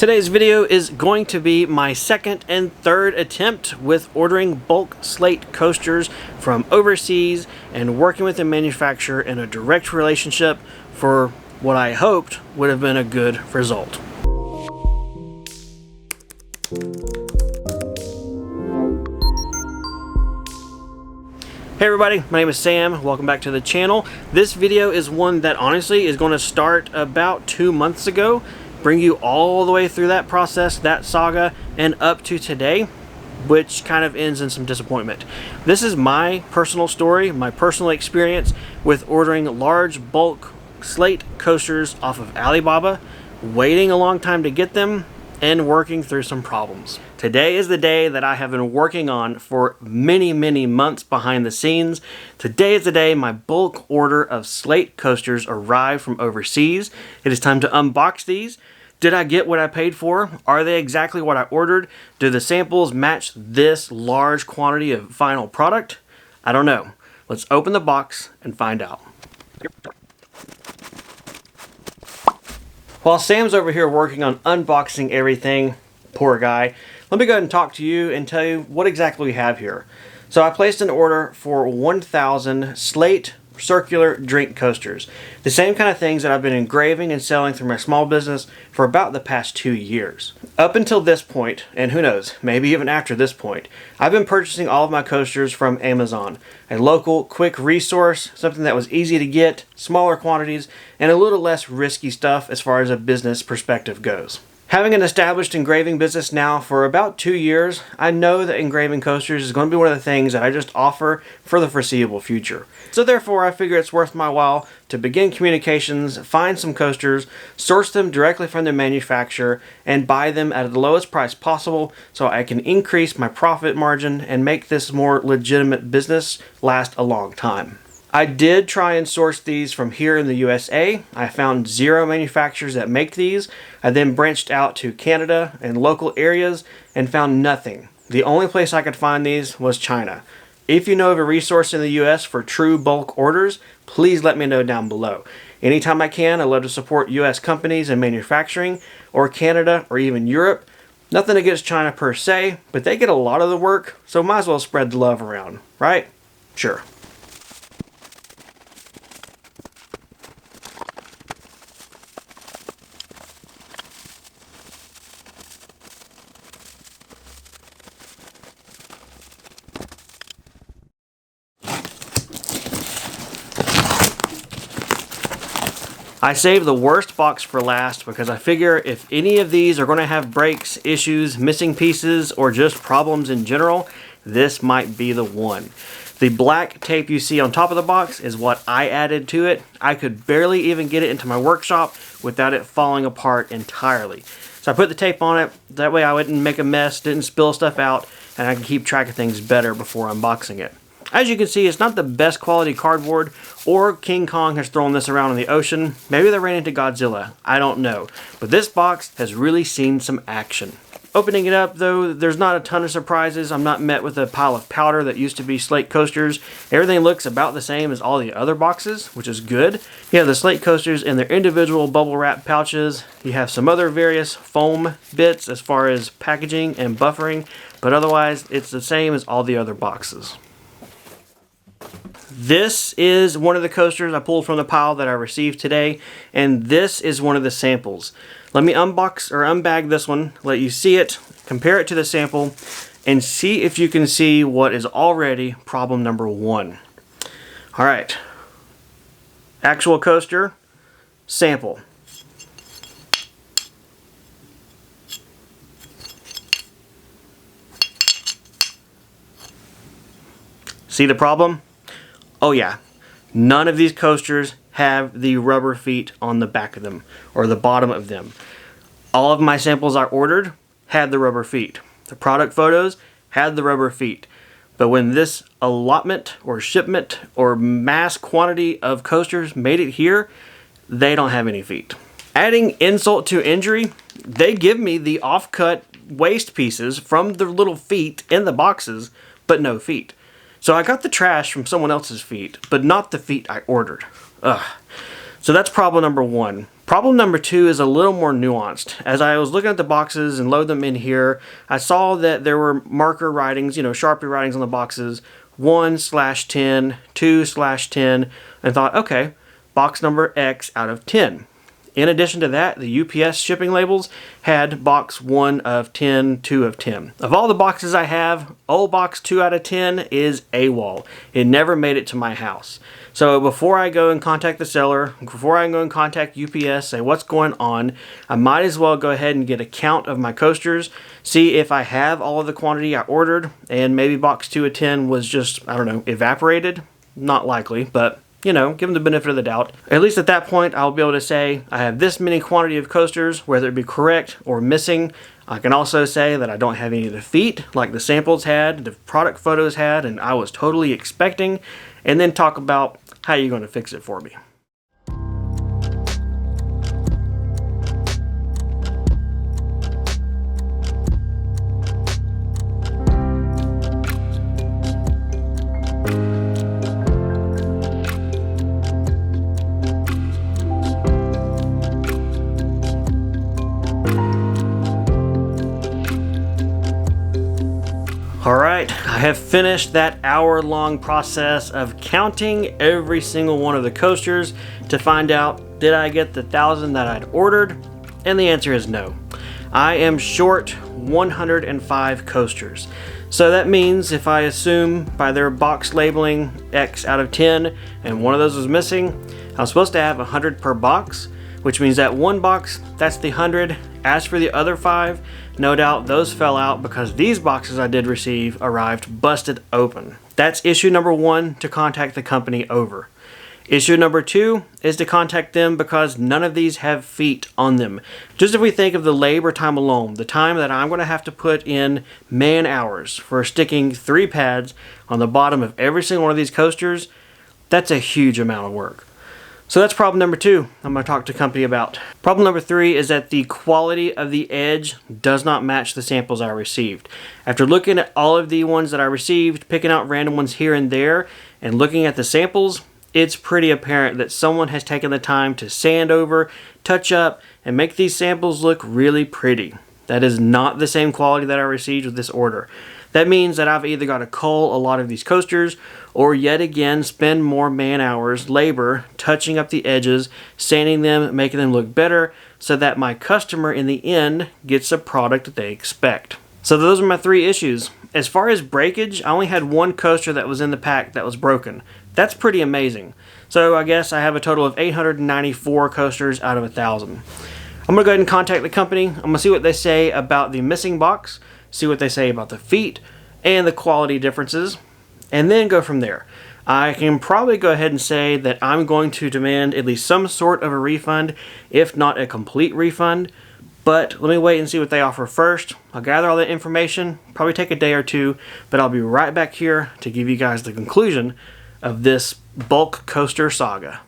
Today's video is going to be my second and third attempt with ordering bulk slate coasters from overseas and working with a manufacturer in a direct relationship for what I hoped would have been a good result. Hey everybody, my name is Sam. Welcome back to the channel. This video is one that honestly is going to start about 2 months ago, bring you all the way through that process, that saga, and up to today, which kind of ends in some disappointment. This is my personal story, my personal experience with ordering large bulk slate coasters off of Alibaba, waiting a long time to get them, and working through some problems. Today is the day that I have been working on for many months behind the scenes. Today is the day my bulk order of slate coasters arrived from overseas. It is time to unbox these. Did I get what I paid for? Are they exactly what I ordered? Do the samples match this large quantity of final product? I don't know. Let's open the box and find out. While Sam's over here working on unboxing everything, poor guy, let me go ahead and talk to you and tell you what exactly we have here. So I placed an order for 1,000 slate circular drink coasters. The same kind of things that I've been engraving and selling through my small business for about the past 2 years. Up until this point, and who knows, maybe even after this point, I've been purchasing all of my coasters from Amazon, a local quick resource, something that was easy to get, smaller quantities, and a little less risky stuff as far as a business perspective goes. Having an established engraving business now for about 2 years, I know that engraving coasters is going to be one of the things that I just offer for the foreseeable future. So therefore, I figure it's worth my while to begin communications, find some coasters, source them directly from the manufacturer, and buy them at the lowest price possible so I can increase my profit margin and make this more legitimate business last a long time. I did try and source these from here in the USA. I found 0 manufacturers that make these. I then branched out to Canada and local areas and found nothing. The only place I could find these was China. If you know of a resource in the US for true bulk orders, please let me know down below. Anytime I can, I love to support US companies and manufacturing, or Canada, or even Europe. Nothing against China per se, but they get a lot of the work, so might as well spread the love around, right? Sure. I saved the worst box for last because I figure if any of these are going to have breaks, issues, missing pieces, or just problems in general, this might be the one. The black tape you see on top of the box is what I added to it. I could barely even get it into my workshop without it falling apart entirely. So I put the tape on it, that way I wouldn't make a mess, didn't spill stuff out, and I can keep track of things better before unboxing it. As you can see, it's not the best quality cardboard, or King Kong has thrown this around in the ocean. Maybe they ran into Godzilla. I don't know. But this box has really seen some action. Opening it up, though, there's not a ton of surprises. I'm not met with a pile of powder that used to be slate coasters. Everything looks about the same as all the other boxes, which is good. You have the slate coasters in their individual bubble wrap pouches. You have some other various foam bits as far as packaging and buffering, but otherwise it's the same as all the other boxes. This is one of the coasters I pulled from the pile that I received today, and this is one of the samples. Let me unbox or unbag this one, let you see it, compare it to the sample, and see if you can see what is already problem number 1. Alright, actual coaster, sample. See the problem? Oh yeah, none of these coasters have the rubber feet on the back of them, or the bottom of them. All of my samples I ordered had the rubber feet. The product photos had the rubber feet. But when this allotment, or shipment, or mass quantity of coasters made it here, they don't have any feet. Adding insult to injury, they give me the off-cut waste pieces from the little feet in the boxes, but no feet. So I got the trash from someone else's feet, but not the feet I ordered. Ugh. So that's problem number 1. Problem number 2 is a little more nuanced. As I was looking at the boxes and load them in here, I saw that there were marker writings, Sharpie writings on the boxes, 1/10, 2/10, and thought, okay, box number X out of 10. In addition to that, the UPS shipping labels had box 1 of 10, 2 of 10. Of all the boxes I have, old box 2 out of 10 is AWOL. It never made it to my house. So before I go and contact the seller, before I go and contact UPS, say what's going on, I might as well go ahead and get a count of my coasters, see if I have all of the quantity I ordered, and maybe box 2 of 10 was just, I don't know, evaporated. Not likely, but give them the benefit of the doubt. At least at that point, I'll be able to say I have this many quantity of coasters, whether it be correct or missing. I can also say that I don't have any of the feet, like the samples had, the product photos had, and I was totally expecting, and then talk about how you're going to fix it for me. Alright, I have finished that hour-long process of counting every single one of the coasters to find out, did I get the 1,000 that I'd ordered? And the answer is no. I am short 105 coasters. So that means if I assume by their box labeling X out of 10 and one of those was missing, I'm supposed to have 100 per box, which means that one box, that's the 100. As for the other 5, no doubt those fell out because these boxes I did receive arrived busted open. That's issue number 1 to contact the company over. Issue number 2 is to contact them because none of these have feet on them. Just if we think of the labor time alone, the time that I'm going to have to put in man hours for sticking 3 pads on the bottom of every single one of these coasters, that's a huge amount of work. So that's problem number 2 I'm going to talk to the company about. Problem number 3 is that the quality of the edge does not match the samples I received. After looking at all of the ones that I received, picking out random ones here and there, and looking at the samples, it's pretty apparent that someone has taken the time to sand over, touch up, and make these samples look really pretty. That is not the same quality that I received with this order. That means that I've either got to cull a lot of these coasters or yet again spend more man hours, labor, touching up the edges, sanding them, making them look better so that my customer in the end gets a product that they expect. So those are my 3 issues. As far as breakage, I only had 1 coaster that was in the pack that was broken. That's pretty amazing. So I guess I have a total of 894 coasters out of 1,000. I'm going to go ahead and contact the company. I'm going to see what they say about the missing box, see what they say about the feet and the quality differences, and then go from there. I can probably go ahead and say that I'm going to demand at least some sort of a refund, if not a complete refund, but let me wait and see what they offer first. I'll gather all that information, probably take a day or 2, but I'll be right back here to give you guys the conclusion of this bulk coaster saga.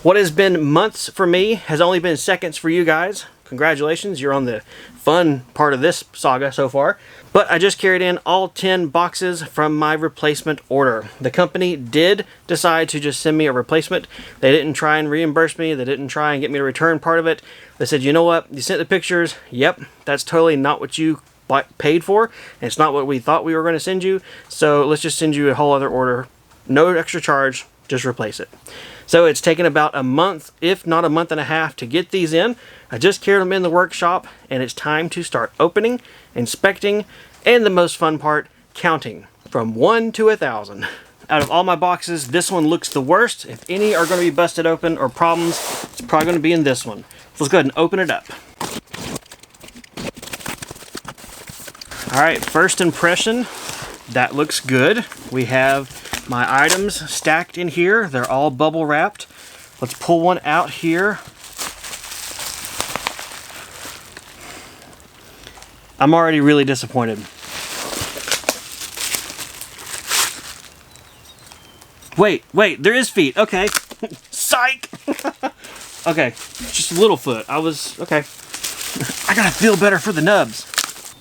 What has been months for me has only been seconds for you guys. Congratulations, you're on the fun part of this saga so far. But I just carried in all 10 boxes from my replacement order. The company did decide to just send me a replacement. They didn't try and reimburse me. They didn't try and get me to return part of it. They said, you know what, you sent the pictures. Yep, that's totally not what you paid for. And it's not what we thought we were going to send you. So let's just send you a whole other order. No extra charge, just replace it. So it's taken about a month, if not a month and a half, to get these in. I just carried them in the workshop, and it's time to start opening, inspecting, and the most fun part, counting from 1 to 1,000. Out of all my boxes, this one looks the worst. If any are going to be busted open or problems, it's probably going to be in this one. So let's go ahead and open it up. All right, first impression, that looks good. We have my items stacked in here. They're all bubble wrapped. Let's pull one out here. I'm already really disappointed. Wait, there is feet. Okay. Psych! Okay, just Littlefoot. Okay. I gotta feel better for the nubs.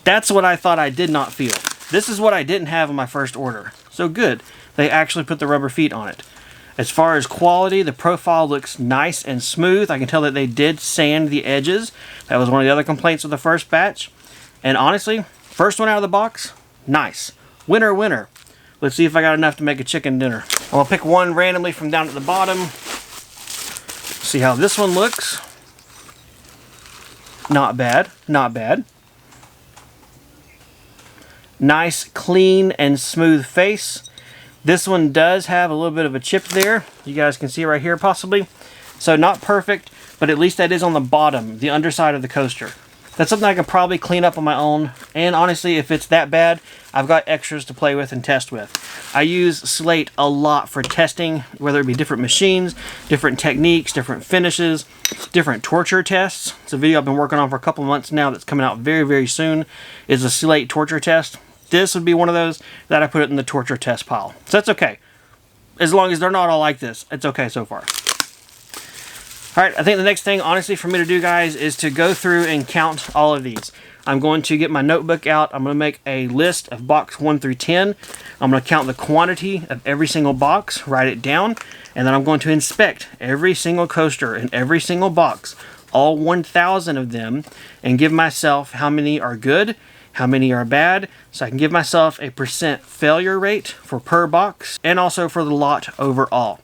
That's what I thought I did not feel. This is what I didn't have in my first order. So good. They actually put the rubber feet on it. As far as quality, the profile looks nice and smooth. I can tell that they did sand the edges. That was one of the other complaints of the first batch. And honestly, first one out of the box, nice. Winner, winner. Let's see if I got enough to make a chicken dinner. I'll pick one randomly from down at the bottom. See how this one looks. Not bad, not bad. Nice, clean, and smooth face. This one does have a little bit of a chip there. You guys can see right here possibly. So not perfect, but at least that is on the bottom, the underside of the coaster. That's something I could probably clean up on my own. And honestly, if it's that bad, I've got extras to play with and test with. I use Slate a lot for testing, whether it be different machines, different techniques, different finishes, different torture tests. It's a video I've been working on for a couple months now that's coming out very, very soon, is a Slate torture test. This would be one of those that I put it in the torture test pile. So that's okay. As long as they're not all like this, it's okay so far. Alright, I think the next thing, honestly, for me to do, guys, is to go through and count all of these. I'm going to get my notebook out. I'm going to make a list of box 1 through 10. I'm going to count the quantity of every single box, write it down, and then I'm going to inspect every single coaster in every single box, all 1,000 of them, and give myself how many are good, how many are bad, so I can give myself a % failure rate for per box, and also for the lot overall.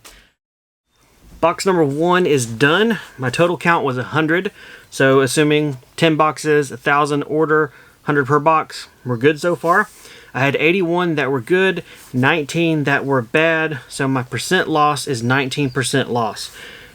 Box number 1 is done. My total count was 100, so assuming 10 boxes, 1,000 order, 100 per box, we're good so far. I had 81 that were good, 19 that were bad, so my % loss is 19% loss.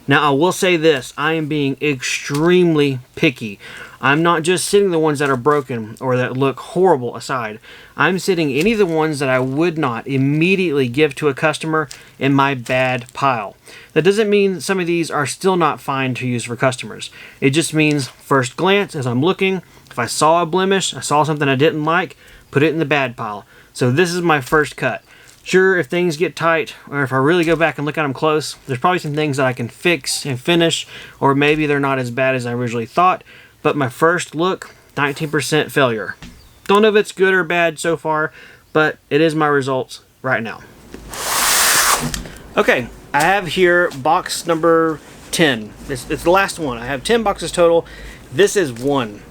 Now I will say this, I am being extremely picky. I'm not just sitting the ones that are broken or that look horrible aside. I'm sitting any of the ones that I would not immediately give to a customer in my bad pile. That doesn't mean some of these are still not fine to use for customers. It just means first glance as I'm looking, if I saw a blemish, I saw something I didn't like, put it in the bad pile. So this is my first cut. Sure, if things get tight, or if I really go back and look at them close, there's probably some things that I can fix and finish, or maybe they're not as bad as I originally thought. But my first look, 19% failure. Don't know if it's good or bad so far, but it is my results right now. Okay, I have here box number 10. It's the last one. I have 10 boxes total. This is one.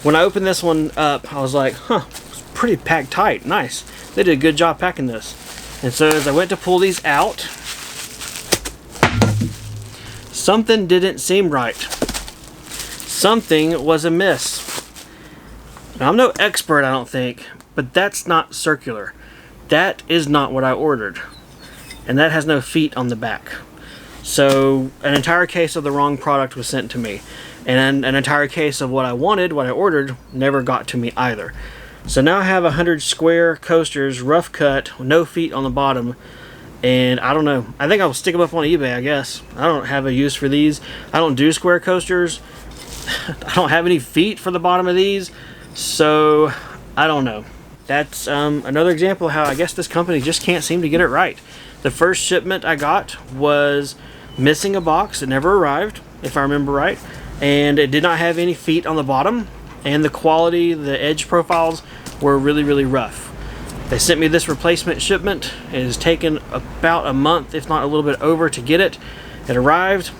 When I opened this one up, I was like, huh, it's pretty packed tight. Nice. They did a good job packing this. And so as I went to pull these out, something didn't seem right. Something was amiss. Now, I'm no expert, I don't think, but that's not circular. That is not what I ordered. And that has no feet on the back. So an entire case of the wrong product was sent to me. And an entire case of what I wanted, what I ordered, never got to me either. So now I have 100 square coasters, rough cut, no feet on the bottom, and I don't know. I think I'll stick them up on eBay, I guess. I don't have a use for these. I don't do square coasters. I don't have any feet for the bottom of these, so I don't know. That's another example of how I guess this company just can't seem to get it right. The first shipment I got was missing a box. It never arrived, if I remember right, and it did not have any feet on the bottom. And the quality, the edge profiles were really, really rough. They sent me this replacement shipment. It has taken about a month, if not a little bit over, to get it. It arrived.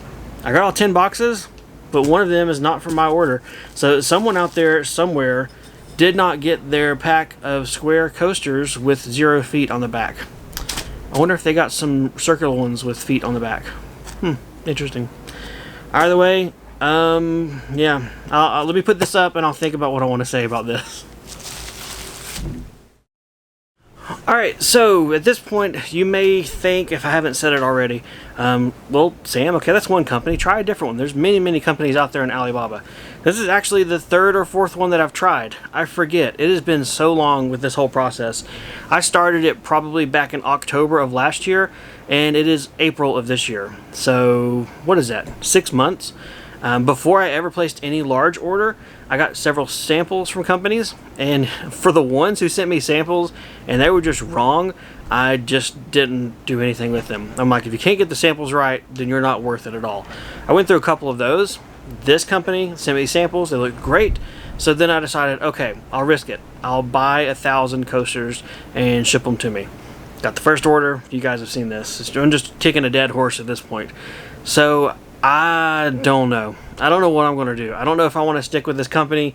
I got all 10 boxes, but one of them is not from my order. So someone out there somewhere did not get their pack of square coasters with 0 feet on the back. I wonder if they got some circular ones with feet on the back. Interesting. Either way, yeah, let me put this up and I'll think about what I want to say about this. Alright, so at this point you may think, if I haven't said it already, well, Sam, okay, that's one company, try a different one. There's many companies out there in Alibaba. This is actually the 3rd or 4th one that I've tried. I forget. It has been so long with this whole process. I started it probably back in October of last year, and it is April of this year. So, what is that? 6 months? Before I ever placed any large order, I got several samples from companies, and for the ones who sent me samples and they were just wrong, I just didn't do anything with them. I'm like, if you can't get the samples right, then you're not worth it at all. I went through a couple of those. This company sent me these samples. They looked great. So then I decided, okay, I'll risk it. I'll buy 1,000 coasters and ship them to me. Got the first order. You guys have seen this. I'm just kicking a dead horse at this point. So I don't know. I don't know what I'm going to do. I don't know if I want to stick with this company.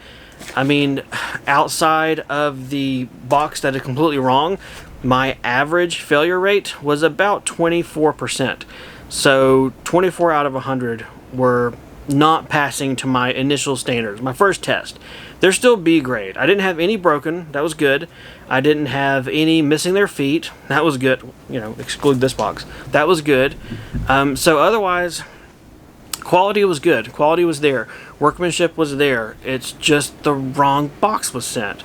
I mean, outside of the box that is completely wrong, my average failure rate was about 24%. So 24 out of 100 were not passing to my initial standards, my first test. They're still B grade. I didn't have any broken. That was good. I didn't have any missing their feet. That was good. You know, exclude this box. That was good. So otherwise, quality was good. Quality was there. Workmanship was there. It's just the wrong box was sent.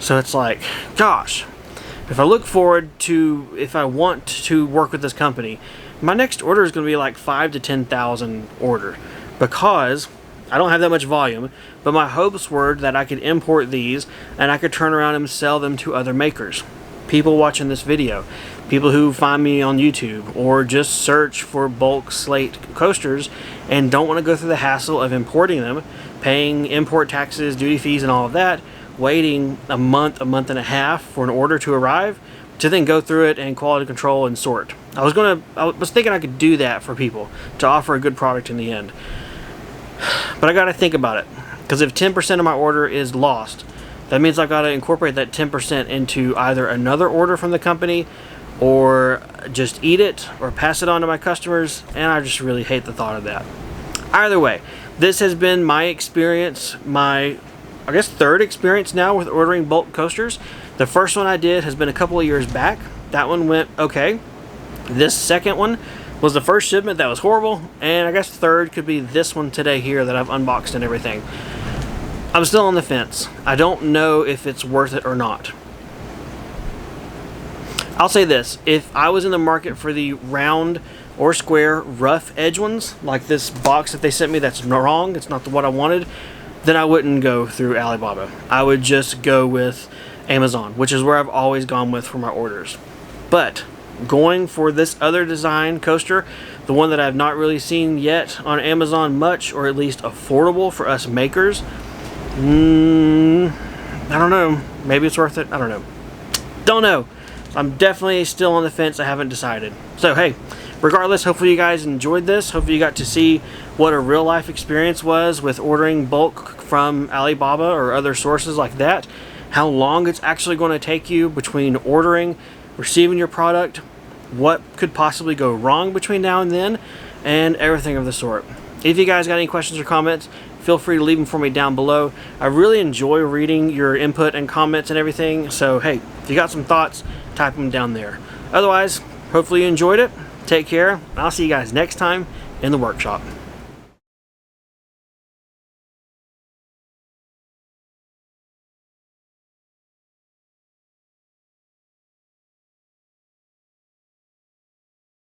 So it's like, gosh, if I look forward to, if I want to work with this company, my next order is going to be like 5,000 to 10,000 order, because I don't have that much volume, but my hopes were that I could import these and I could turn around and sell them to other makers. People watching this video, people who find me on YouTube or just search for bulk slate coasters and don't want to go through the hassle of importing them, paying import taxes, duty fees and all of that, waiting a month and a half for an order to arrive, to then go through it and quality control and sort. I was thinking I could do that for people to offer a good product in the end. But I got to think about it, because if 10% of my order is lost, that means I've got to incorporate that 10% into either another order from the company, or just eat it or pass it on to my customers, and I just really hate the thought of that. Either way, this has been my experience, my, I guess, third experience now with ordering bulk coasters. The first one I did has been a couple of years back. That one went okay. This second one was the first shipment that was horrible, and I guess third could be this one today here that I've unboxed and everything. I'm still on the fence. I don't know if it's worth it or not. I'll say this, if I was in the market for the round or square rough edge ones, like this box that they sent me that's wrong, it's not what I wanted, then I wouldn't go through Alibaba. I would just go with Amazon, which is where I've always gone with for my orders. But going for this other design coaster, the one that I've not really seen yet on Amazon much, or at least affordable for us makers, I don't know. Maybe it's worth it. I don't know. Don't know. I'm definitely still on the fence. I haven't decided. So hey, regardless, hopefully you guys enjoyed this. Hopefully you got to see what a real life experience was with ordering bulk from Alibaba or other sources like that. How long it's actually going to take you between ordering, receiving your product, what could possibly go wrong between now and then, and everything of the sort. If you guys got any questions or comments, feel free to leave them for me down below. I really enjoy reading your input and comments and everything, so hey, if you got some thoughts, type them down there. Otherwise, hopefully you enjoyed it. Take care, and I'll see you guys next time in the workshop.